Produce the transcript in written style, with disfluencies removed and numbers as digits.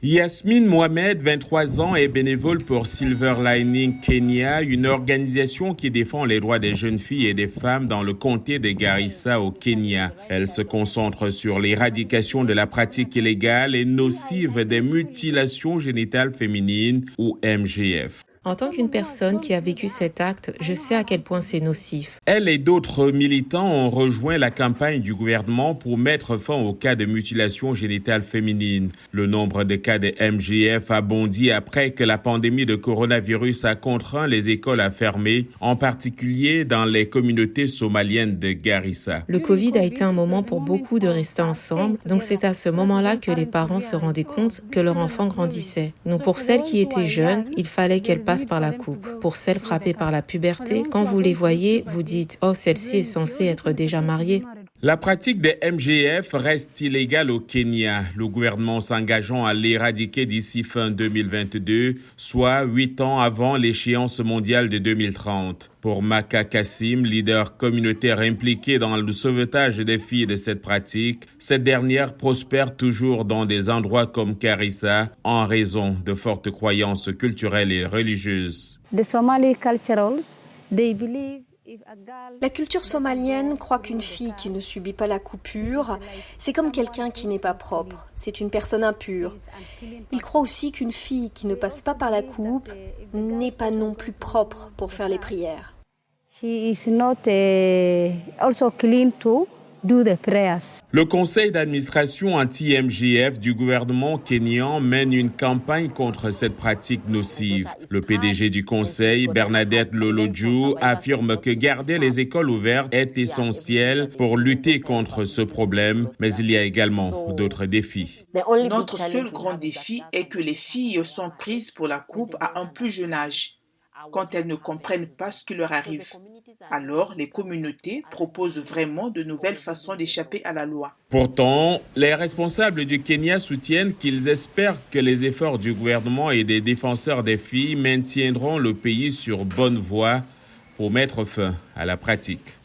Yasmine Mohamed, 23 ans, est bénévole pour Silver Lining Kenya, une organisation qui défend les droits des jeunes filles et des femmes dans le comté de Garissa au Kenya. Elle se concentre sur l'éradication de la pratique illégale et nocive des mutilations génitales féminines ou MGF. En tant qu'une personne qui a vécu cet acte, je sais à quel point c'est nocif. Elle et d'autres militants ont rejoint la campagne du gouvernement pour mettre fin aux cas de mutilation génitale féminine. Le nombre de cas de MGF a bondi après que la pandémie de coronavirus a contraint les écoles à fermer, en particulier dans les communautés somaliennes de Garissa. Le Covid a été un moment pour beaucoup de rester ensemble, donc c'est à ce moment-là que les parents se rendaient compte que leur enfant grandissait. Donc pour celles qui étaient jeunes, il fallait qu'elles passent par la coupe. Pour celles frappées par la puberté, quand vous les voyez, vous dites « Oh, celle-ci est censée être déjà mariée ». La pratique des MGF reste illégale au Kenya, le gouvernement s'engageant à l'éradiquer d'ici fin 2022, soit 8 ans avant l'échéance mondiale de 2030. Pour Maka Kassim, leader communautaire impliqué dans le sauvetage des filles de cette pratique, cette dernière prospère toujours dans des endroits comme Garissa en raison de fortes croyances culturelles et religieuses. La culture somalienne croit qu'une fille qui ne subit pas la coupure, c'est comme quelqu'un qui n'est pas propre, c'est une personne impure. Ils croient aussi qu'une fille qui ne passe pas par la coupe n'est pas non plus propre pour faire les prières. Le conseil d'administration anti-MGF du gouvernement kényan mène une campagne contre cette pratique nocive. Le PDG du conseil, Bernadette Loloju, affirme que garder les écoles ouvertes est essentiel pour lutter contre ce problème, mais il y a également d'autres défis. Notre seul grand défi est que les filles sont prises pour la coupe à un plus jeune âge, quand elles ne comprennent pas ce qui leur arrive. Alors, les communautés proposent vraiment de nouvelles façons d'échapper à la loi. Pourtant, les responsables du Kenya soutiennent qu'ils espèrent que les efforts du gouvernement et des défenseurs des filles maintiendront le pays sur bonne voie pour mettre fin à la pratique.